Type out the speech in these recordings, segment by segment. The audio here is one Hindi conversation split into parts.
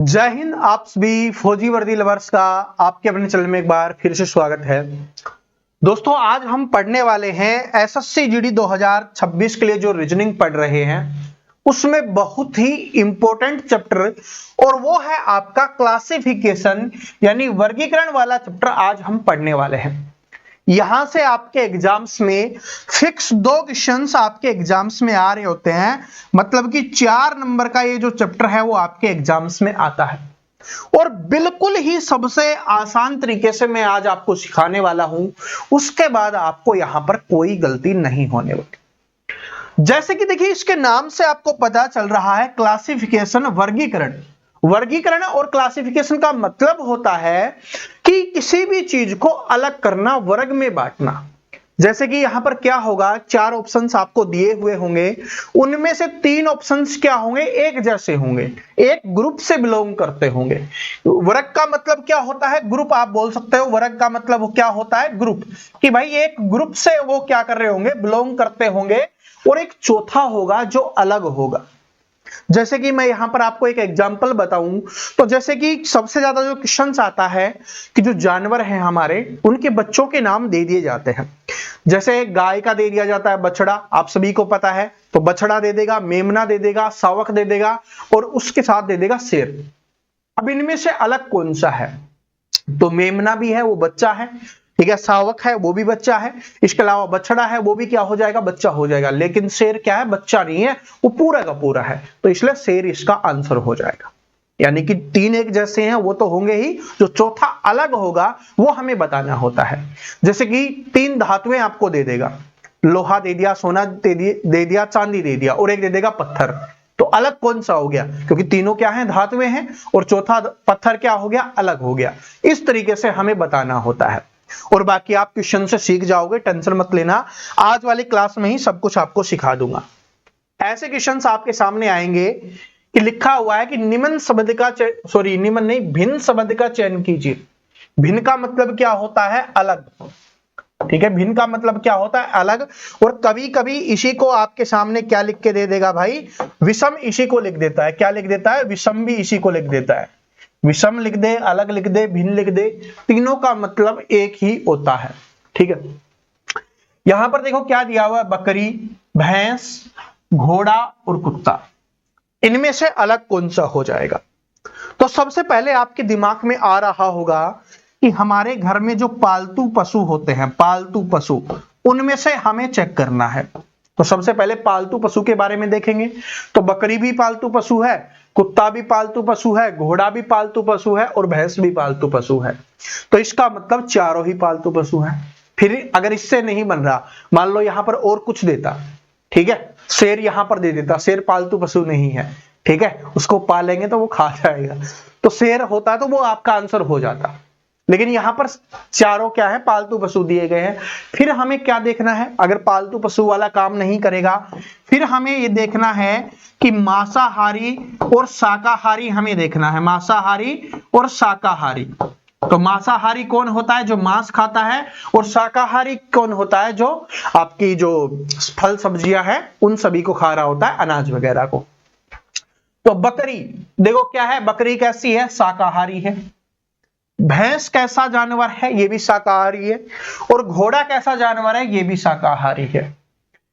जय हिंद। आप सभी फौजी वर्दी लवर्स का आपके अपने चैनल में एक बार फिर से स्वागत है। दोस्तों, आज हम पढ़ने वाले हैं एसएससी जीडी 2026 के लिए जो रीजनिंग पढ़ रहे हैं उसमें बहुत ही इंपॉर्टेंट चैप्टर, और वो है आपका क्लासिफिकेशन यानी वर्गीकरण वाला चैप्टर आज हम पढ़ने वाले हैं। यहां से आपके एग्जाम्स में फिक्स 2 क्वेश्चंस आपके एग्जाम्स में आ रहे होते हैं, मतलब कि 4 नंबर का ये जो चैप्टर है वो आपके एग्जाम्स में आता है। और बिल्कुल ही सबसे आसान तरीके से मैं आज आपको सिखाने वाला हूं, उसके बाद आपको यहां पर कोई गलती नहीं होने वाली। जैसे कि देखिए, इसके नाम से आपको पता चल रहा है क्लासिफिकेशन, वर्गीकरण। वर्गीकरण और क्लासिफिकेशन का मतलब होता है कि किसी भी चीज को अलग करना, वर्ग में बांटना। जैसे कि यहां पर क्या होगा, 4 ऑप्शंस आपको दिए हुए होंगे, उनमें से 3 ऑप्शंस क्या होंगे, एक जैसे होंगे, एक ग्रुप से बिलोंग करते होंगे। वर्ग का मतलब क्या होता है, ग्रुप। आप बोल सकते हो वर्ग का मतलब क्या होता है, ग्रुप। कि भाई एक ग्रुप से वो क्या कर रहे होंगे, बिलोंग करते होंगे। और एक चौथा होगा जो अलग होगा। जैसे कि मैं यहां पर आपको एक एग्जांपल बताऊं, तो जैसे कि सबसे ज्यादा जो क्वेश्चन आता है कि जो जानवर हैं हमारे, उनके बच्चों के नाम दे दिए जाते हैं। जैसे गाय का दे दिया जाता है बछड़ा, आप सभी को पता है, तो बछड़ा दे देगा, मेमना दे देगा, सावक दे देगा, और उसके साथ दे देगा शेर। अब इनमें से अलग कौन सा है, तो मेमना भी है, वो बच्चा है, ठीक है, सावक है, वो भी बच्चा है, इसके अलावा बछड़ा है, वो भी क्या हो जाएगा, बच्चा हो जाएगा। लेकिन शेर क्या है, बच्चा नहीं है, वो पूरा का पूरा है, तो इसलिए शेर इसका आंसर हो जाएगा। यानी कि 3 एक जैसे हैं वो तो होंगे ही, जो चौथा अलग होगा वो हमें बताना होता है। जैसे कि 3 धातुएं आपको दे देगा, लोहा दे दिया, सोना दे दिया, चांदी दे दिया, और एक दे देगा पत्थर। तो अलग कौन सा हो गया, क्योंकि तीनों क्या हैं, धातुएं हैं, और चौथा पत्थर क्या हो गया, अलग हो गया। इस तरीके से हमें बताना होता है। और बाकी आप क्वेश्चन से सीख जाओगे, टेंशन मत लेना, आज वाली क्लास में ही सब कुछ आपको सिखा दूंगा। ऐसे क्वेश्चंस आपके सामने आएंगे कि लिखा हुआ है कि निम्न शब्द का निम्न नहीं, भिन्न शब्द का चयन कीजिए। भिन्न का मतलब क्या होता है, अलग। ठीक है, भिन्न का मतलब क्या होता है, अलग। और कभी कभी इसी को आपके सामने क्या लिख के दे देगा भाई, विषम इसी को लिख देता है। क्या लिख देता है, विषम भी इसी को लिख देता है। विषम लिख दे, अलग लिख दे, भिन्न लिख दे, तीनों का मतलब एक ही होता है। ठीक है, यहां पर देखो क्या दिया हुआ है, बकरी, भैंस, घोड़ा और कुत्ता। इनमें से अलग कौन सा हो जाएगा। तो सबसे पहले आपके दिमाग में आ रहा होगा कि हमारे घर में जो पालतू पशु होते हैं, पालतू पशु, उनमें से हमें चेक करना है। तो सबसे पहले पालतू पशु के बारे में देखेंगे। तो बकरी भी पालतू पशु है, कुत्ता भी पालतू पशु है, घोड़ा भी पालतू पशु है, और भैंस भी पालतू पशु है। तो इसका मतलब चारों ही पालतू पशु है। फिर अगर इससे नहीं बन रहा, मान लो यहां पर और कुछ देता, ठीक है, शेर यहां पर दे देता, शेर पालतू पशु नहीं है, ठीक है, उसको पालेंगे तो वो खा जाएगा, तो शेर होता तो वो आपका आंसर हो जाता। लेकिन यहां पर चारों क्या है, पालतू पशु दिए गए हैं। फिर हमें क्या देखना है, अगर पालतू पशु वाला काम नहीं करेगा, फिर हमें ये देखना है कि मांसाहारी और शाकाहारी हमें देखना है, मांसाहारी और शाकाहारी। तो मांसाहारी कौन होता है, जो मांस खाता है, और शाकाहारी कौन होता है, जो आपकी जो फल सब्जियां हैं उन सभी को खा रहा होता है, अनाज वगैरह को। तो बकरी देखो क्या है, बकरी कैसी है, शाकाहारी है। भैंस कैसा जानवर है, ये भी शाकाहारी है। और घोड़ा कैसा जानवर है, ये भी शाकाहारी है।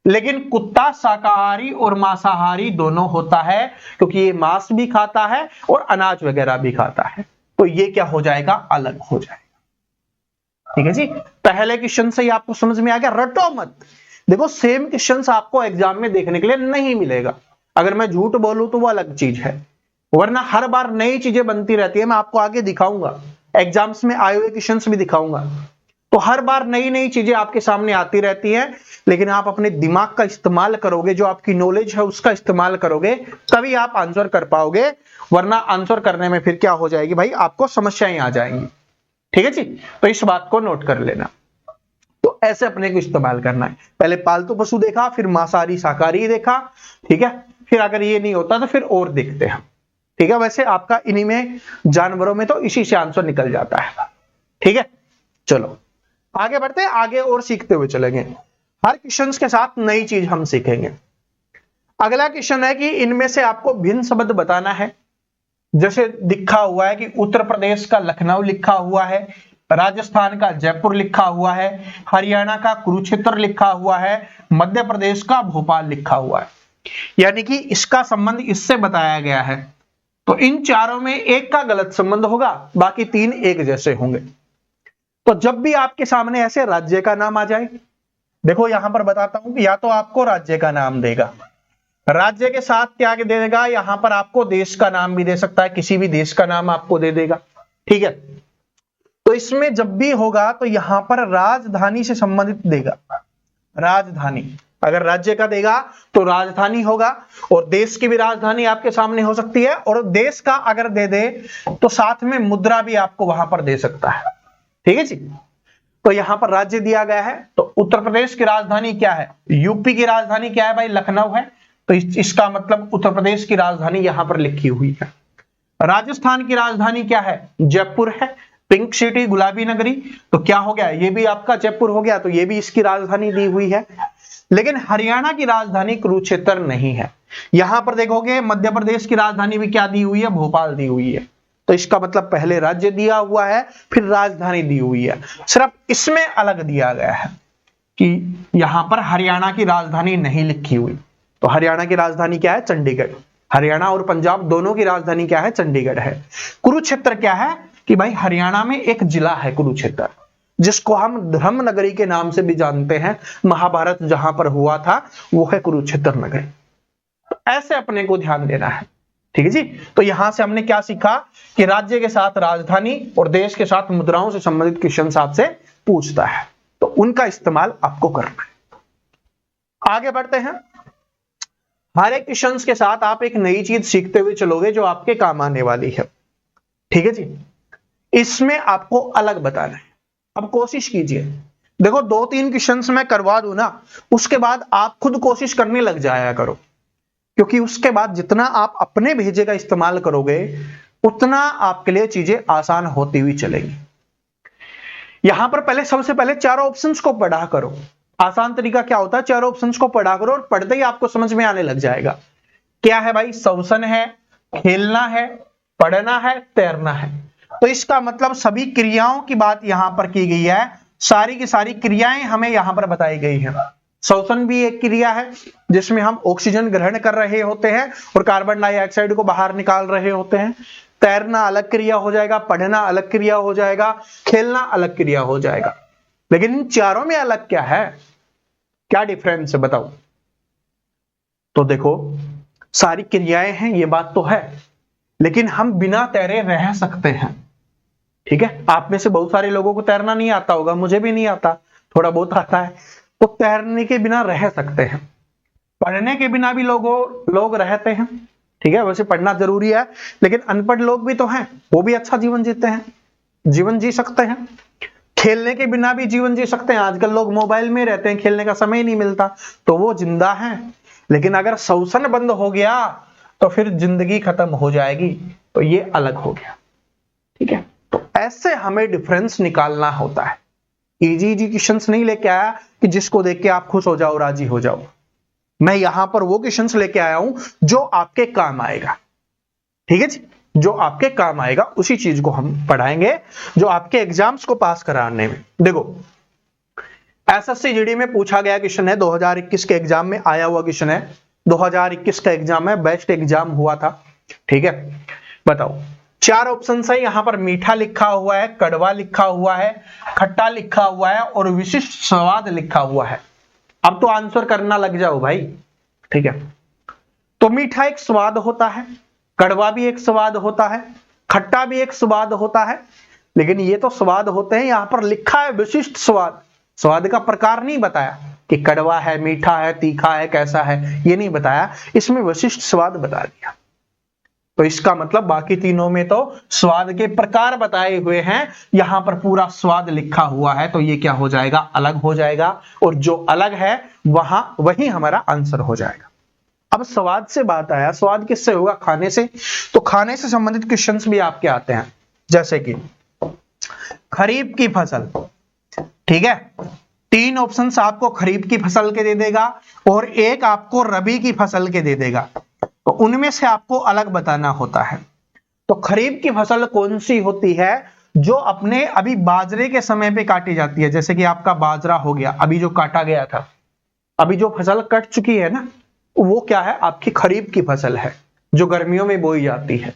लेकिन कुत्ता शाकाहारी और मांसाहारी दोनों होता है, क्योंकि ये मांस भी खाता है और अनाज वगैरह भी खाता है। तो ये क्या हो जाएगा, अलग हो जाएगा। ठीक है जी, पहले क्वेश्चन से ही आपको समझ में आ गया, रटो मत। देखो, सेम क्वेश्चन आपको एग्जाम में देखने के लिए नहीं मिलेगा। अगर मैं झूठ बोलूं तो वो अलग चीज है, वरना हर बार नई चीजें बनती रहती है। मैं आपको आगे दिखाऊंगा, एग्जाम्स में आए हुए क्वेश्चंस भी दिखाऊंगा। तो हर बार नई नई चीजें आपके सामने आती रहती हैं, लेकिन आप अपने दिमाग का इस्तेमाल करोगे, जो आपकी नॉलेज है उसका इस्तेमाल करोगे, तभी आप आंसर कर पाओगे। वरना आंसर करने में फिर क्या हो जाएगी भाई, आपको समस्याएं आ जाएंगी। ठीक है जी, तो इस बात को नोट कर लेना। तो ऐसे अपने को इस्तेमाल करना है। पहले पालतू पशु देखा, फिर मांसाहारी शाकाहारी देखा, ठीक है, फिर अगर ये नहीं होता तो फिर और देखते हैं। ठीक है, वैसे आपका इन्हीं में, जानवरों में तो इसी से आंसर निकल जाता है। ठीक है, चलो आगे बढ़ते हैं, आगे और सीखते हुए चलेंगे। हर क्वेश्चन के साथ नई चीज हम सीखेंगे। अगला क्वेश्चन है कि इनमें से आपको भिन्न शब्द बताना है। जैसे दिखा हुआ है कि उत्तर प्रदेश का लखनऊ लिखा हुआ है, राजस्थान का जयपुर लिखा हुआ है, हरियाणा का कुरुक्षेत्र लिखा हुआ है, मध्य प्रदेश का भोपाल लिखा हुआ है, यानी कि इसका संबंध इससे बताया गया है। तो इन चारों में एक का गलत संबंध होगा, बाकी तीन एक जैसे होंगे। तो जब भी आपके सामने ऐसे राज्य का नाम आ जाए, देखो यहां पर बताता हूं कि या तो आपको राज्य का नाम देगा, राज्य के साथ क्या दे देगा, यहां पर आपको देश का नाम भी दे सकता है, किसी भी देश का नाम आपको दे देगा, ठीक है। तो इसमें जब भी होगा तो यहां पर राजधानी से संबंधित देगा, राजधानी। अगर राज्य का देगा तो राजधानी होगा, और देश की भी राजधानी आपके सामने हो सकती है, और देश का अगर दे दे तो साथ में मुद्रा भी आपको वहां पर दे सकता है, ठीक है जी। तो यहां पर राज्य दिया गया है, तो उत्तर प्रदेश की राजधानी क्या है, यूपी की राजधानी क्या है भाई, लखनऊ है, तो इसका मतलब उत्तर प्रदेश की राजधानी यहां पर लिखी हुई है। राजस्थान की राजधानी क्या है, जयपुर है, पिंक सिटी, गुलाबी नगरी, तो क्या हो गया, ये भी आपका जयपुर हो गया, तो ये भी इसकी राजधानी दी हुई है। लेकिन हरियाणा की राजधानी कुरुक्षेत्र नहीं है। यहां पर देखोगे मध्य प्रदेश की राजधानी भी क्या दी हुई है, भोपाल दी हुई है। तो इसका मतलब पहले राज्य दिया हुआ है, फिर राजधानी दी हुई है, सिर्फ इसमें अलग दिया गया है कि यहां पर हरियाणा की राजधानी नहीं लिखी हुई। तो हरियाणा की राजधानी क्या है, चंडीगढ़। हरियाणा और पंजाब दोनों की राजधानी क्या है, चंडीगढ़ है। कुरुक्षेत्र क्या है कि भाई हरियाणा में एक जिला है कुरुक्षेत्र, जिसको हम धर्म नगरी के नाम से भी जानते हैं। महाभारत जहां पर हुआ था वो है कुरुक्षेत्र नगरी। तो ऐसे अपने को ध्यान देना है, ठीक है जी। तो यहां से हमने क्या सीखा कि राज्य के साथ राजधानी और देश के साथ मुद्राओं से संबंधित क्वेश्चन आपसे पूछता है, तो उनका इस्तेमाल आपको करना है। आगे बढ़ते हैं। हर एक क्वेश्चन के साथ आप एक नई चीज सीखते हुए चलोगे जो आपके काम आने वाली है, ठीक है जी। इसमें आपको अलग बताना है। अब कोशिश कीजिए, देखो 2-3 क्वेश्चंस मैं करवा दूं ना, उसके बाद आप खुद कोशिश करने लग जाया करो, क्योंकि उसके बाद जितना आप अपने भेजे का इस्तेमाल करोगे उतना आपके लिए चीजें आसान होती हुई चलेंगी। यहां पर पहले सबसे पहले चारों ऑप्शंस को पढ़ा करो। आसान तरीका क्या होता है, चारों ऑप्शंस को पढ़ा करो और पढ़ते ही आपको समझ में आने लग जाएगा। क्या है भाई, श्वसन है, खेलना है, पढ़ना है, तैरना है। तो इसका मतलब सभी क्रियाओं की बात यहां पर की गई है, सारी की सारी क्रियाएं हमें यहां पर बताई गई हैं। श्वसन भी एक क्रिया है जिसमें हम ऑक्सीजन ग्रहण कर रहे होते हैं और कार्बन डाइऑक्साइड को बाहर निकाल रहे होते हैं। तैरना अलग क्रिया हो जाएगा, पढ़ना अलग क्रिया हो जाएगा, खेलना अलग क्रिया हो जाएगा। लेकिन इन चारों में अलग क्या है, क्या डिफरेंस है बताओ। तो देखो सारी क्रियाएं हैं, ये बात तो है, लेकिन हम बिना तैरे रह सकते हैं, ठीक है। आप में से बहुत सारे लोगों को तैरना नहीं आता होगा, मुझे भी नहीं आता, थोड़ा बहुत आता है। तो तैरने के बिना रह सकते हैं, पढ़ने के बिना भी लोग रहते हैं, ठीक है। वैसे पढ़ना जरूरी है, लेकिन अनपढ़ लोग भी तो हैं, वो भी अच्छा जीवन जीते हैं, जीवन जी सकते हैं। खेलने के बिना भी जीवन जी सकते हैं, आजकल लोग मोबाइल में रहते हैं, खेलने का समय नहीं मिलता, तो वो जिंदा हैं। लेकिन अगर श्वसन बंद हो गया तो फिर जिंदगी खत्म हो जाएगी, तो ये अलग हो गया, ठीक है। तो ऐसे हमें डिफरेंस निकालना होता है। इजी क्वेश्चंस नहीं लेके आया कि जिसको देख के आप खुश हो जाओ, राजी हो जाओ। मैं यहां पर वो क्वेश्चंस लेके आया हूं जो आपके काम आएगा, ठीक है जी। जो आपके काम आएगा उसी चीज को हम पढ़ाएंगे जो आपके एग्जाम्स को पास कराने में। देखो एसएससी जीडी में पूछा गया क्वेश्चन है, 2021 के एग्जाम में आया हुआ क्वेश्चन है, 2021 का एग्जाम है, बेस्ट एग्जाम हुआ था, ठीक है। बताओ 4 ऑप्शन है, यहां पर मीठा लिखा हुआ है, कड़वा लिखा हुआ है, खट्टा लिखा हुआ है और विशिष्ट स्वाद लिखा हुआ है। अब तो आंसर करना लग जाओ भाई, ठीक है। तो मीठा एक स्वाद होता है, कड़वा भी एक स्वाद होता है, खट्टा भी एक स्वाद होता है, लेकिन ये तो स्वाद होते हैं, यहां पर लिखा है विशिष्ट स्वाद। स्वाद का प्रकार नहीं बताया कि कड़वा है, मीठा है, तीखा है, कैसा है, ये नहीं बताया, इसमें विशिष्ट स्वाद बता दिया। तो इसका मतलब बाकी तीनों में तो स्वाद के प्रकार बताए हुए हैं, यहां पर पूरा स्वाद लिखा हुआ है, तो ये क्या हो जाएगा, अलग हो जाएगा, और जो अलग है वही हमारा आंसर हो जाएगा। अब स्वाद से बात आया, स्वाद किससे होगा, खाने से। तो खाने से संबंधित क्वेश्चंस भी आपके आते हैं, जैसे कि खरीफ की फसल, ठीक है। 3 ऑप्शंस आपको खरीफ की फसल के दे देगा और एक आपको रबी की फसल के दे देगा, तो उनमें से आपको अलग बताना होता है। तो खरीफ की फसल कौन सी होती है जो अपने अभी बाजरे के समय पे काटी जाती है, जैसे कि आपका बाजरा हो गया, अभी जो काटा गया था, अभी जो फसल कट चुकी है ना, वो क्या है, आपकी खरीफ की फसल है जो गर्मियों में बोई जाती है।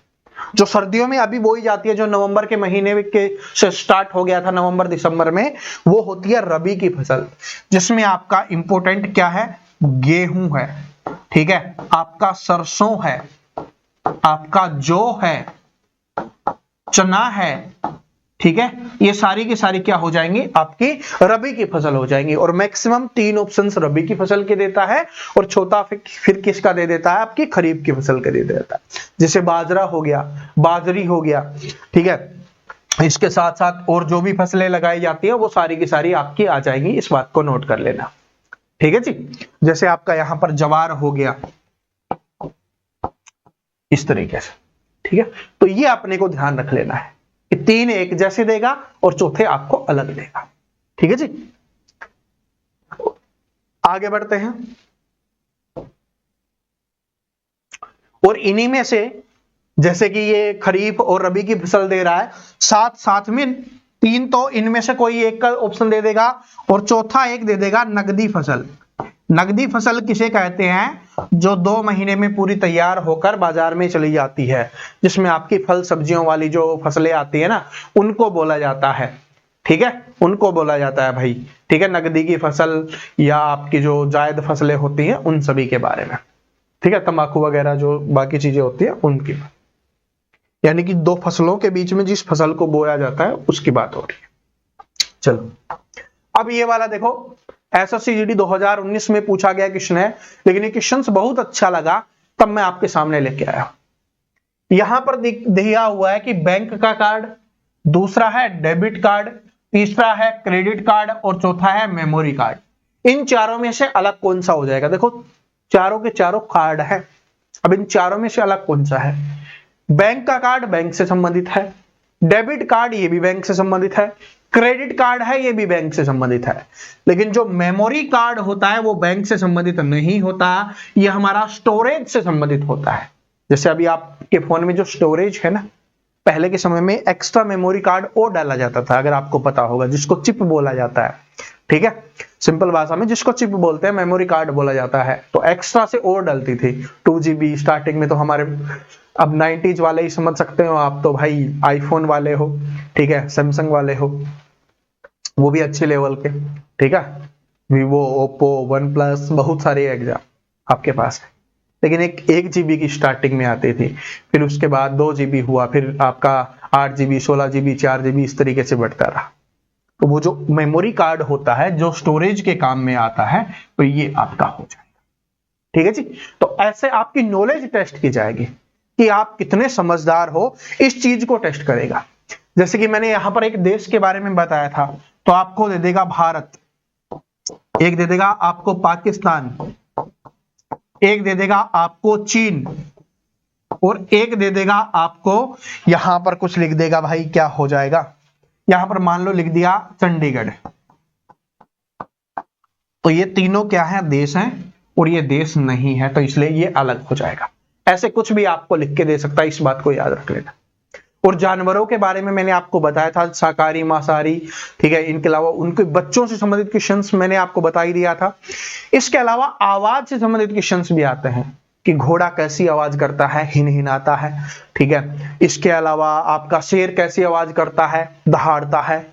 जो सर्दियों में अभी बोई जाती है, जो नवंबर के महीने के से स्टार्ट हो गया था, नवंबर दिसंबर में, वो होती है रबी की फसल, जिसमें आपका इंपोर्टेंट क्या है, गेहूं है, ठीक है, आपका सरसों है, आपका जौ है, चना है, ठीक है, ये सारी की सारी क्या हो जाएंगी, आपकी रबी की फसल हो जाएंगी। और मैक्सिमम 3 ऑप्शंस रबी की फसल के देता है, और छोटा फिर किसका दे देता है, आपकी खरीफ की फसल के दे देता है, जैसे बाजरा हो गया, बाजरी हो गया, ठीक है। इसके साथ साथ और जो भी फसलें लगाई जाती है वो सारी की सारी आपकी आ जाएंगी, इस बात को नोट कर लेना, ठीक है जी। जैसे आपका यहां पर जवार हो गया, इस तरीके से, ठीक है। तो ये अपने को ध्यान रख लेना है कि 3 एक जैसे देगा और चौथे आपको अलग देगा, ठीक है जी। आगे बढ़ते हैं, और इन्हीं में से जैसे कि ये खरीफ और रबी की फसल दे रहा है, साथ साथ में 3 तो इनमें से कोई एक का ऑप्शन दे देगा, और चौथा एक दे देगा नगदी फसल। नगदी फसल किसे कहते हैं, जो 2 महीने में पूरी तैयार होकर बाजार में चली जाती है, जिसमें आपकी फल सब्जियों वाली जो फसलें आती है ना, उनको बोला जाता है, ठीक है, उनको बोला जाता है भाई, ठीक है, नगदी की फसल या आपकी जो जायद फसलें होती हैं उन सभी के बारे में, ठीक है, तंबाकू वगैरह जो बाकी चीजें होती है उनकी, यानी कि 2 फसलों के बीच में जिस फसल को बोया जाता है उसकी बात हो रही है। चलो अब ये वाला देखो, एसएससी जीडी 2019 में पूछा गया क्वेश्चन है, लेकिन ये क्वेश्चन बहुत अच्छा लगा तब मैं आपके सामने लेके आया। यहां पर दिया हुआ है कि बैंक का कार्ड, दूसरा है डेबिट कार्ड, तीसरा है क्रेडिट कार्ड और चौथा है मेमोरी कार्ड। इन चारों में से अलग कौन सा हो जाएगा, देखो चारों के चारों कार्ड है, अब इन चारों में से अलग कौन सा है। बैंक का कार्ड बैंक से संबंधित है, डेबिट कार्ड ये भी बैंक से संबंधित है, क्रेडिट कार्ड है ये भी बैंक से संबंधित है, लेकिन जो मेमोरी कार्ड होता है वो बैंक से संबंधित नहीं होता, ये हमारा स्टोरेज से संबंधित होता है। जैसे अभी आपके फोन में जो स्टोरेज है ना, पहले के समय में एक्स्ट्रा मेमोरी कार्ड और डाला जाता था, अगर आपको पता होगा, जिसको चिप बोला जाता है, ठीक है, सिंपल भाषा में जिसको चिप बोलते हैं मेमोरी कार्ड बोला जाता है। तो एक्स्ट्रा से और डलती थी 2 GB स्टार्टिंग में, तो हमारे अब 90s वाले ही समझ सकते हो आप, तो भाई आईफोन वाले हो, ठीक है, सैमसंग वाले हो, वो भी अच्छे लेवल के, ठीक है, वीवो, ओप्पो, वन प्लस, बहुत सारे एग्जाम आपके पास है, लेकिन एक GB की स्टार्टिंग में आती थी, फिर उसके बाद 2 GB हुआ, फिर आपका 8 GB, 16 GB, 4 GB, इस तरीके से बढ़ता रहा। तो वो जो मेमोरी कार्ड होता है जो स्टोरेज के काम में आता है, तो ये आपका हो जाएगा, ठीक है जी। तो ऐसे आपकी नॉलेज टेस्ट की जाएगी कि आप कितने समझदार हो, इस चीज को टेस्ट करेगा। जैसे कि मैंने यहां पर एक देश के बारे में बताया था, तो आपको दे देगा भारत, एक दे देगा आपको पाकिस्तान, एक दे देगा आपको चीन, और एक दे देगा आपको यहां पर कुछ लिख देगा भाई, क्या हो जाएगा, यहां पर मान लो लिख दिया चंडीगढ़। तो ये तीनों क्या है, देश हैं, और ये देश नहीं है, तो इसलिए ये अलग हो जाएगा। ऐसे कुछ भी आपको लिख के दे सकता है, इस बात को याद रख लेना। और जानवरों के बारे में मैंने आपको बताया था, शाकाहारी, मांसाहारी, ठीक है, इनके अलावा उनके बच्चों से संबंधित क्वेश्चंस मैंने आपको बता ही दिया था। इसके अलावा आवाज से संबंधित क्वेश्चंस भी आते हैं कि घोड़ा कैसी आवाज करता है, हिनहिनाता है, ठीक है। इसके अलावा आपका शेर कैसी आवाज करता है, दहाड़ता है।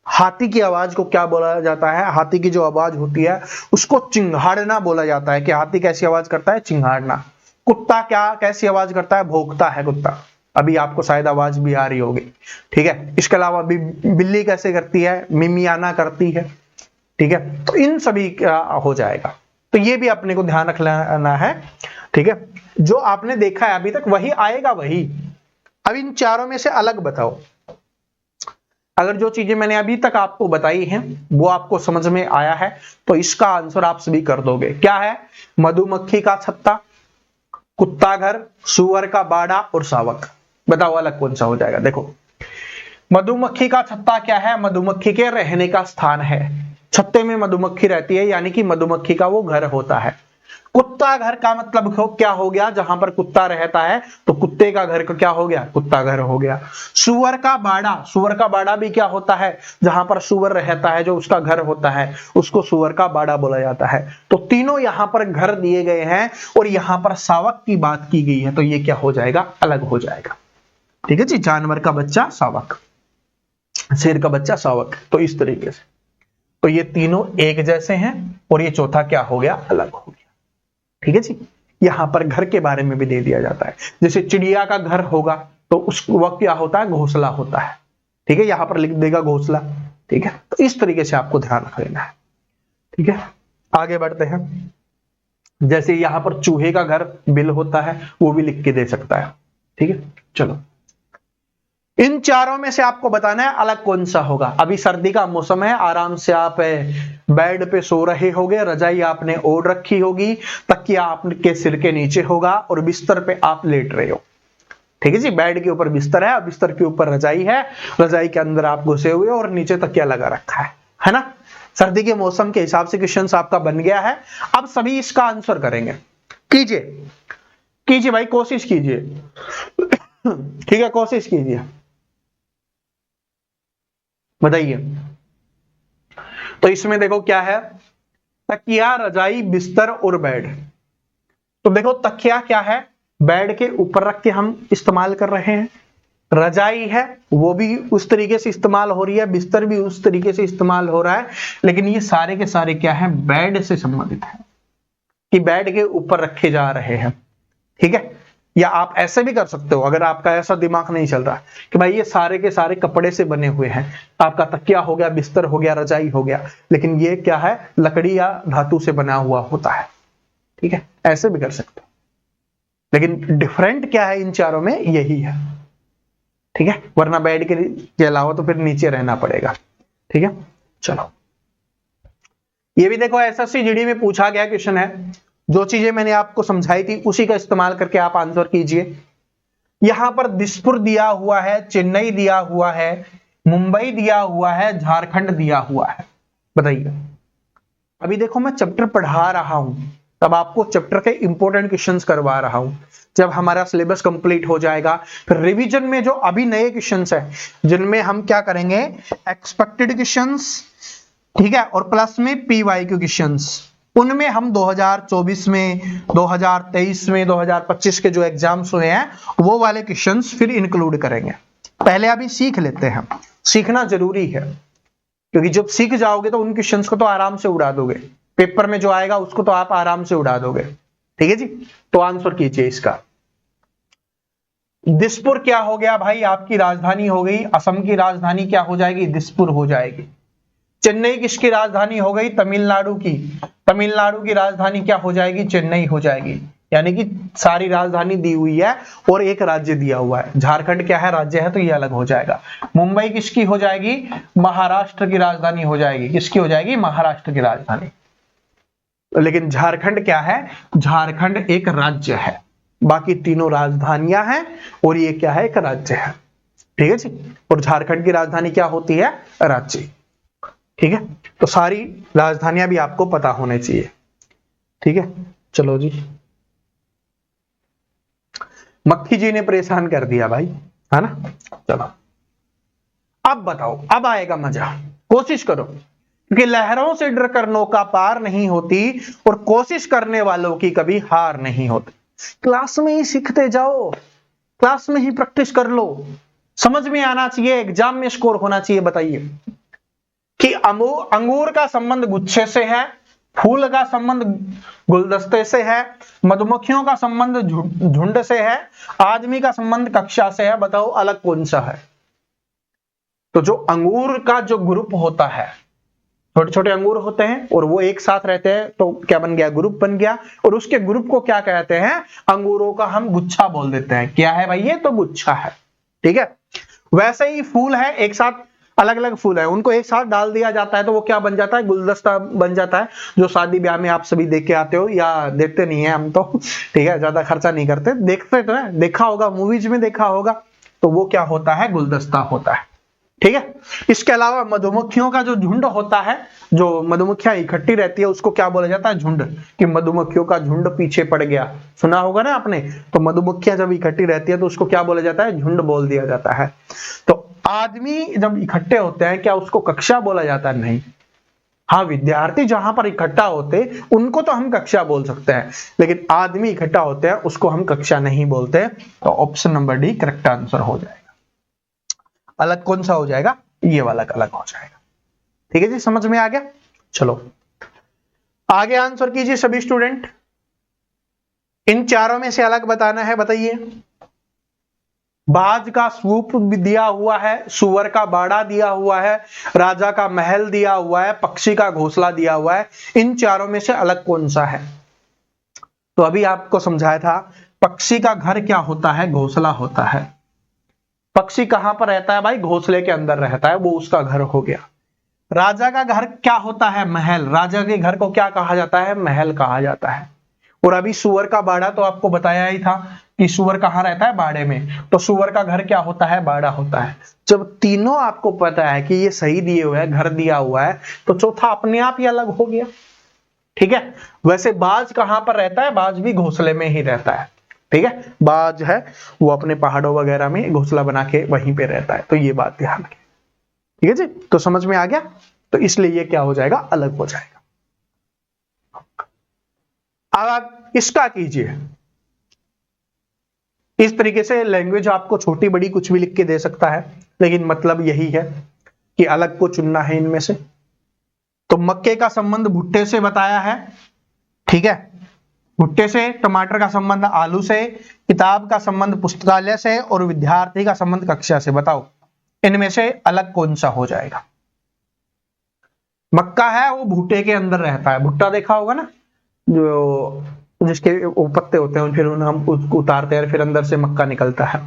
हाथी की आवाज को क्या बोला जाता है, हाथी की जो आवाज होती है उसको चिंघाड़ना बोला जाता है, कि हाथी कैसी आवाज करता है, चिंघाड़ना। कुत्ता कैसी आवाज करता है, भौंकता है कुत्ता, अभी आपको शायद आवाज भी आ रही होगी, ठीक है। इसके अलावा बिल्ली कैसे करती है, मिमियाना करती है, ठीक है। तो इन सभी का हो जाएगा, तो ये भी अपने को ध्यान रख लेना है, ठीक है। जो आपने देखा है अभी तक वही आएगा वही। अब इन चारों में से अलग बताओ। अगर जो चीजें मैंने अभी तक आपको बताई हैं वो आपको समझ में आया है, तो इसका आंसर आप सभी कर दोगे। क्या है, मधुमक्खी का छत्ता, कुत्ता घर, सुअर का बाड़ा और शावक। बताओ अलग कौन सा हो जाएगा। देखो, मधुमक्खी का छत्ता क्या है, मधुमक्खी के रहने का स्थान है। छत्ते में मधुमक्खी रहती है, यानी कि मधुमक्खी का वो घर होता है। कुत्ता घर का मतलब क्या हो गया, जहां पर कुत्ता रहता है तो कुत्ते का घर का क्या हो गया, कुत्ता घर हो गया। सुअर का बाड़ा, सुअर का बाड़ा भी क्या होता है, जहां पर सुअर रहता है जो उसका घर होता है उसको सुअर का बाड़ा बोला जाता है। तो तीनों यहां पर घर दिए गए हैं और यहां पर शावक की बात की गई है, तो ये क्या हो जाएगा, अलग हो जाएगा। ठीक है जी, जानवर का बच्चा शावक, शेर का बच्चा शावक, तो इस तरीके से। तो ये तीनों एक जैसे हैं और ये चौथा क्या हो गया, अलग हो गया। ठीक है जी, यहां पर घर के बारे में भी दे दिया जाता है। जैसे चिड़िया का घर होगा तो उस वक्त क्या होता है, घोंसला होता है। ठीक है, यहां पर लिख देगा घोंसला। ठीक है, तो इस तरीके से आपको ध्यान रख लेना है। ठीक है, आगे बढ़ते हैं। जैसे यहां पर चूहे का घर बिल होता है, वो भी लिख के दे सकता है। ठीक है, चलो इन चारों में से आपको बताना है अलग कौन सा होगा। अभी सर्दी का मौसम है, आराम से आप बेड पे सो रहे होगे, रजाई आपने ओढ़ रखी होगी, तकिया आपके सिर के नीचे होगा और बिस्तर पे आप लेट रहे हो। ठीक है जी, बेड के ऊपर बिस्तर है, बिस्तर के ऊपर रजाई है, रजाई के अंदर आप घुसे हुए और नीचे तकिया लगा रखा है ना। सर्दी के मौसम के हिसाब से क्वेश्चन आपका बन गया है। अब सभी इसका आंसर करेंगे। कीजिए कीजिए भाई, कोशिश कीजिए। ठीक है, कोशिश कीजिए, बताइए। तो इसमें देखो क्या है, तकिया, रजाई, बिस्तर और बेड। तो देखो तकिया क्या है, बेड के ऊपर रख के हम इस्तेमाल कर रहे हैं। रजाई है वो भी उस तरीके से इस्तेमाल हो रही है, बिस्तर भी उस तरीके से इस्तेमाल हो रहा है, लेकिन ये सारे के सारे क्या है, बेड से संबंधित है कि बेड के ऊपर रखे जा रहे हैं। ठीक है, या आप ऐसे भी कर सकते हो, अगर आपका ऐसा दिमाग नहीं चल रहा कि भाई ये सारे के सारे कपड़े से बने हुए हैं, आपका तकिया हो गया, बिस्तर हो गया, रजाई हो गया, लेकिन ये क्या है, लकड़ी या धातु से बना हुआ होता है। ठीक है, ऐसे भी कर सकते हो, लेकिन डिफरेंट क्या है इन चारों में, यही है। ठीक है, वरना बेड के अलावा तो फिर नीचे रहना पड़ेगा। ठीक है, चलो ये भी देखो एसएससी जीडी में पूछा गया क्वेश्चन है। जो चीजें मैंने आपको समझाई थी उसी का इस्तेमाल करके आप आंसर कीजिए। यहां पर दिसपुर दिया हुआ है, चेन्नई दिया हुआ है, मुंबई दिया हुआ है, झारखंड दिया हुआ है। बताइए, अभी देखो मैं चैप्टर पढ़ा रहा हूं, तब आपको चैप्टर के इंपॉर्टेंट क्वेश्चंस करवा रहा हूं। जब हमारा सिलेबस कंप्लीट हो जाएगा, फिर रिवीजन में जो अभी नए क्वेश्चंस हैं, जिनमें हम क्या करेंगे, एक्सपेक्टेड क्वेश्चंस, ठीक है, और प्लस में पीवाईक्यू क्वेश्चंस, उनमें हम 2024 में, 2023 में, 2025 के जो एग्जाम्स हुए हैं वो वाले क्वेश्चंस फिर इंक्लूड करेंगे। पहले अभी सीख लेते हैं, सीखना जरूरी है, क्योंकि जब सीख जाओगे तो उन क्वेश्चंस को तो आराम से उड़ा दोगे, पेपर में जो आएगा उसको तो आप आराम से उड़ा दोगे। ठीक है जी, तो आंसर कीजिए इसका। दिसपुर क्या हो गया भाई, आपकी राजधानी हो गई, असम की राजधानी क्या हो जाएगी, दिसपुर हो जाएगी। चेन्नई किसकी राजधानी हो गई, तमिलनाडु की, तमिलनाडु की राजधानी क्या हो जाएगी, चेन्नई हो जाएगी। यानी कि सारी राजधानी दी हुई है और एक राज्य दिया हुआ है। झारखंड क्या है, राज्य है, तो ये अलग हो जाएगा। मुंबई किसकी हो जाएगी, महाराष्ट्र की राजधानी हो जाएगी। किसकी हो जाएगी, महाराष्ट्र की राजधानी। लेकिन झारखंड क्या है, झारखंड एक राज्य है, बाकी तीनों राजधानियां हैं और ये क्या है, एक राज्य है। ठीक है जी, और झारखंड की राजधानी क्या होती है, रांची। ठीक है, तो सारी राजधानियां भी आपको पता होने चाहिए। ठीक है, चलो जी, मक्खी जी ने परेशान कर दिया भाई, है ना। चलो अब बताओ, अब आएगा मजा, कोशिश करो, क्योंकि लहरों से डर कर नौका पार नहीं होती और कोशिश करने वालों की कभी हार नहीं होती। क्लास में ही सीखते जाओ, क्लास में ही प्रैक्टिस कर लो, समझ में आना चाहिए, एग्जाम में स्कोर होना चाहिए। बताइए कि अंगूर का संबंध गुच्छे से है, फूल का संबंध गुलदस्ते से है, मधुमक्खियों का संबंध झुंड से है, आदमी का संबंध कक्षा से है। बताओ अलग कौन सा है। तो जो अंगूर का जो ग्रुप होता है, छोटे छोटे अंगूर होते हैं और वो एक साथ रहते हैं, तो क्या बन गया, ग्रुप बन गया। और उसके ग्रुप को क्या कहते हैं, अंगूरों का हम गुच्छा बोल देते हैं। क्या है भाई, ये तो गुच्छा है। ठीक है, वैसे ही फूल है, एक साथ अलग अलग फूल है, उनको एक साथ डाल दिया जाता है तो वो क्या बन जाता है, गुलदस्ता बन जाता है। जो शादी ब्याह में आप सभी देख के आते हो, या देखते नहीं है हम तो, ठीक है, ज्यादा खर्चा नहीं करते, देखते तो है, देखा होगा, मूवीज में देखा होगा, तो वो क्या होता है, गुलदस्ता होता है। ठीक है। इसके अलावा मधुमक्खियों का जो झुंड होता है, जो मधुमक्खियां इकट्ठी रहती है, उसको क्या बोला जाता है? झुंड। कि मधुमक्खियों का झुंड पीछे पड़ गया, सुना होगा ना आपने। तो मधुमक्खियां जब इकट्ठी रहती है तो उसको क्या बोला जाता है? झुंड बोल दिया जाता है। तो आदमी जब इकट्ठे होते हैं, क्या उसको कक्षा बोला जाता है? नहीं। हाँ, विद्यार्थी जहां पर इकट्ठा होते उनको तो हम कक्षा बोल सकते हैं, लेकिन आदमी इकट्ठा होते हैं उसको हम कक्षा नहीं बोलते। तो option number D correct answer हो जाएगा। अलग कौन सा हो जाएगा? ये वाला अलग हो जाएगा। ठीक है जी, समझ में आ गया। चलो आगे आंसर कीजिए सभी स्टूडेंट। इन चारों में से अलग बताना है, बताइए। बाज का स्वरूप दिया हुआ है, सुअर का बाड़ा दिया हुआ है, राजा का महल दिया हुआ है, पक्षी का घोंसला दिया हुआ है। इन चारों में से अलग कौन सा है? तो अभी आपको समझाया था, पक्षी का घर क्या होता है? घोंसला होता है। पक्षी कहां पर रहता है भाई? घोंसले के अंदर रहता है, वो उसका घर हो गया। राजा का घर क्या होता है? महल। राजा के घर को क्या कहा जाता है? महल कहा जाता है। और अभी सुअर का बाड़ा तो आपको बताया ही था कि सुअर कहां रहता है? बाड़े में। तो सुअर का घर क्या होता है? बाड़ा होता है। जब तीनों आपको पता है कि ये सही दिए हुए हैं, घर दिया हुआ है, तो चौथा अपने आप ही अलग हो गया। ठीक है। वैसे बाज कहां पर रहता है? बाज भी घोंसले में ही रहता है। ठीक है, बाज है वो अपने पहाड़ों वगैरह में घोंसला बना के वहीं पे रहता है। तो ये बात ध्यान रखें। ठीक है जी, तो समझ में आ गया। तो इसलिए ये क्या हो जाएगा? अलग हो जाएगा। अब आप इसका कीजिए। इस तरीके से लैंग्वेज आपको छोटी बड़ी कुछ भी लिख के दे सकता है, लेकिन मतलब यही है कि अलग को चुनना है इनमें से। तो मक्के का संबंध भुट्टे से बताया है। ठीक है, भुट्टे से। टमाटर का संबंध आलू से। किताब का संबंध पुस्तकालय से। और विद्यार्थी का संबंध कक्षा से। बताओ इनमें से अलग कौन सा हो जाएगा? मक्का है वो भुट्टे के अंदर रहता है। भुट्टा देखा होगा ना, जो जिसके वो पत्ते होते हैं, फिर हम उसको उतारते हैं, फिर अंदर से मक्का निकलता है।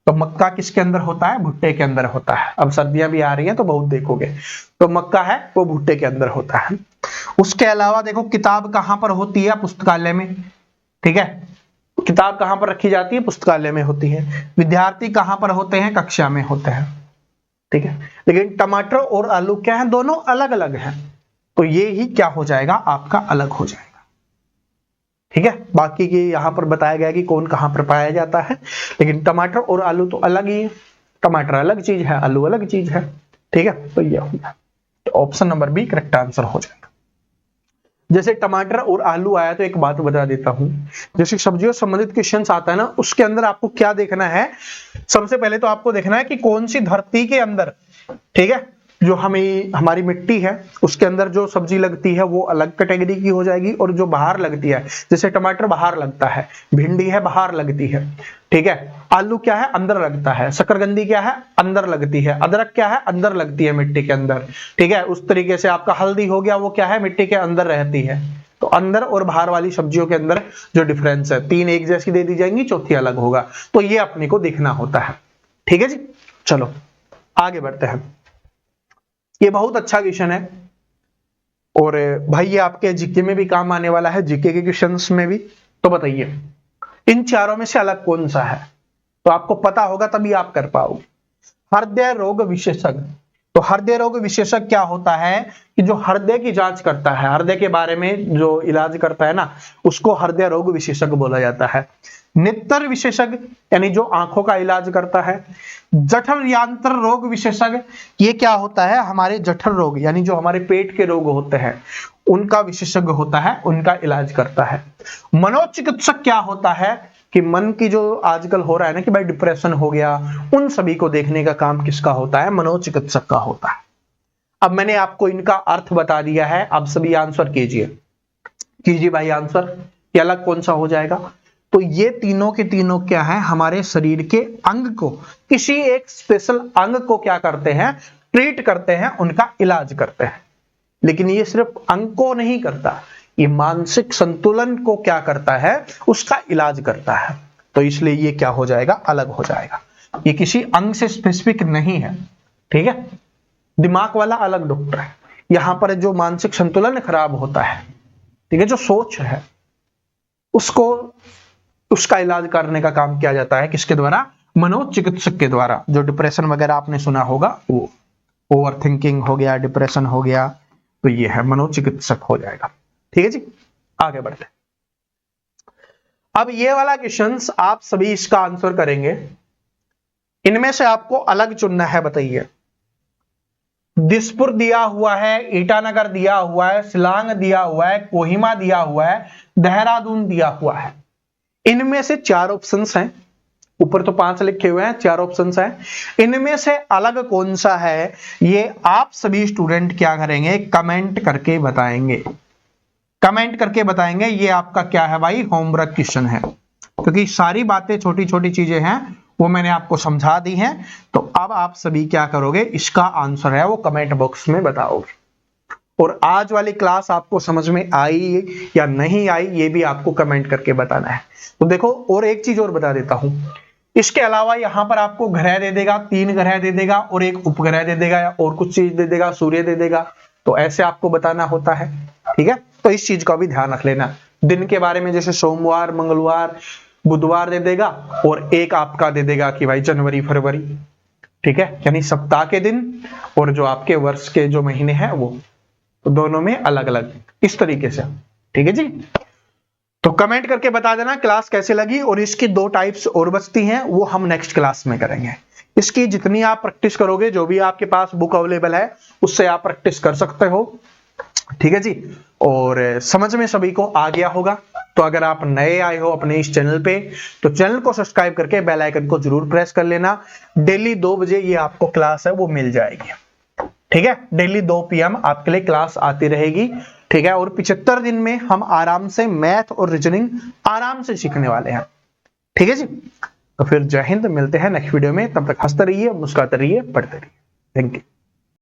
तो मक्का किसके अंदर होता है? भुट्टे के अंदर होता है। अब सर्दियां भी आ रही हैं तो बहुत देखोगे। तो मक्का है वो भुट्टे के अंदर होता है। उसके अलावा देखो, किताब कहां पर होती है? पुस्तकालय में। ठीक है, किताब कहां पर रखी जाती है? पुस्तकालय में होती है। विद्यार्थी कहां पर होते हैं? कक्षा में होते हैं। ठीक है, लेकिन टमाटर और आलू क्या है? दोनों अलग अलग हैं। तो ये ही क्या हो जाएगा? आपका अलग हो जाएगा। ठीक है, बाकी की यहां पर बताया गया कि कौन कहां पर पाया जाता है, लेकिन टमाटर और आलू तो अलग ही है। टमाटर अलग चीज है, आलू अलग चीज है। ठीक है, तो ये हो गया। तो option number B correct answer हो जाएगा। जैसे टमाटर और आलू आया तो एक बात बता देता हूं, जैसे सब्जियों से संबंधित क्वेश्चंस आता है ना, उसके अंदर आपको क्या देखना है? सबसे पहले तो आपको देखना है कि कौन सी धरती के अंदर, ठीक है, जो हमारी मिट्टी है उसके अंदर जो सब्जी लगती है वो अलग कैटेगरी की हो जाएगी, और जो बाहर लगती है, जैसे टमाटर बाहर लगता है, भिंडी है बाहर लगती है, ठीक है, आलू क्या है? अंदर लगता है, शकरकंदी क्या है? अंदर लगती है, अदरक क्या है? अंदर लगती है मिट्टी के अंदर। ठीक है, उस तरीके से आपका हल्दी हो गया, वो क्या है? मिट्टी के अंदर रहती है। तो अंदर और बाहर वाली सब्जियों के अंदर जो डिफरेंस है, तीन एक जैसी दे दी जाएंगी, चौथी अलग होगा। तो ये अपने को देखना होता है। ठीक है जी, चलो आगे बढ़ते हैं। ये बहुत अच्छा क्वेश्चन है, और भाई ये आपके जीके में भी काम आने वाला है, जीके के क्वेश्चंस में भी। तो बताइए इन चारों में से अलग कौन सा है? तो आपको पता होगा तभी आप कर पाओगे। हृदय रोग विशेषज्ञ। तो हृदय रोग विशेषज्ञ क्या होता है? कि जो हृदय की जांच करता है, हृदय के बारे में जो इलाज करता है ना, उसको हृदय रोग विशेषज्ञ बोला जाता है। नेत्र विशेषज्ञ यानी जो आंखों का इलाज करता है। जठर यांत्र रोग विशेषज्ञ, ये क्या होता है? हमारे जठर रोग यानी जो हमारे पेट के रोग होते हैं उनका विशेषज्ञ होता है, उनका इलाज करता है। मनोचिकित्सक क्या होता है? कि मन की जो आजकल हो रहा है ना कि भाई डिप्रेशन हो गया, उन सभी को देखने का काम किसका होता है? मनोचिकित्सक का होता है। अब मैंने आपको इनका अर्थ बता दिया है, अब सभी आंसर कीजिए भाई आंसर कि अलग कौन सा हो जाएगा। तो ये तीनों के तीनों क्या है? हमारे शरीर के अंग को, किसी एक स्पेशल अंग को क्या करते हैं? ट्रीट करते हैं, उनका इलाज करते हैं। लेकिन ये सिर्फ अंग को नहीं करता, ये मानसिक संतुलन को क्या करता है? उसका इलाज करता है। तो इसलिए ये क्या हो जाएगा? अलग हो जाएगा। ये किसी अंग से स्पेसिफिक नहीं है। ठीक है, दिमाग वाला अलग डॉक्टर है, यहां पर जो मानसिक संतुलन खराब होता है, ठीक है, जो सोच है उसको, उसका इलाज करने का काम किया जाता है किसके द्वारा? मनोचिकित्सक के द्वारा। जो डिप्रेशन वगैरह आपने सुना होगा, वो ओवर थिंकिंग हो गया, डिप्रेशन हो गया, तो ये है मनोचिकित्सक हो जाएगा। ठीक है जी, आगे बढ़ते हैं। अब ये वाला क्वेश्चंस आप सभी इसका आंसर करेंगे। इनमें से आपको अलग चुनना है, बताइए। दिसपुर दिया हुआ है, ईटानगर दिया हुआ है, शिलांग दिया हुआ है, कोहिमा दिया हुआ है, देहरादून दिया हुआ है। इनमें से 4 ऑप्शंस हैं, ऊपर तो 5 लिखे हुए हैं, 4 ऑप्शंस हैं। इनमें से अलग कौन सा है, ये आप सभी स्टूडेंट क्या करेंगे, कमेंट करके बताएंगे। कमेंट करके बताएंगे। ये आपका क्या है भाई, होमवर्क क्वेश्चन है, क्योंकि सारी बातें छोटी छोटी चीजें हैं वो मैंने आपको समझा दी हैं। तो अब आप सभी क्या करोगे, इसका आंसर है वो कमेंट बॉक्स में बताओगे। और आज वाली क्लास आपको समझ में आई या नहीं आई, ये भी आपको कमेंट करके बताना है। तो देखो, और एक चीज और बता देता हूं, इसके अलावा यहां पर आपको ग्रह दे देगा, 3 ग्रह दे देगा और एक उपग्रह दे देगा, या और कुछ चीज दे देगा, सूर्य दे देगा। तो ऐसे आपको बताना होता है, ठीक है। तो इस चीज का भी ध्यान रख लेना। दिन के बारे में जैसे सोमवार, मंगलवार, बुधवार दे देगा, और एक आपका दे देगा कि भाई जनवरी, फरवरी, ठीक है, यानी सप्ताह के दिन, और जो आपके वर्ष के जो महीने हैं वो, तो दोनों में अलग अलग, इस तरीके से। ठीक है जी, तो कमेंट करके बता देना क्लास कैसे लगी। और इसकी 2 टाइप्स और बचती हैं, वो हम नेक्स्ट क्लास में करेंगे। इसकी जितनी आप प्रैक्टिस करोगे, जो भी आपके पास बुक अवेलेबल है उससे आप प्रैक्टिस कर सकते हो। ठीक है जी, और समझ में सभी को आ गया होगा। तो अगर आप नए आए हो अपने इस चैनल पे, तो चैनल को सब्सक्राइब करके बेल आइकन को जरूर प्रेस कर लेना। डेली 2 बजे ये आपको क्लास है वो मिल जाएगी। ठीक है, डेली 2 PM आपके लिए क्लास आती रहेगी। ठीक है, और 75 दिन में हम आराम से मैथ और रीजनिंग आराम से सीखने वाले हैं। ठीक है जी, तो फिर जय हिंद, मिलते हैं नेक्स्ट वीडियो में। तब तक हंसते रहिए, मुस्कुराते रहिए, पढ़ते रहिए। Thank you.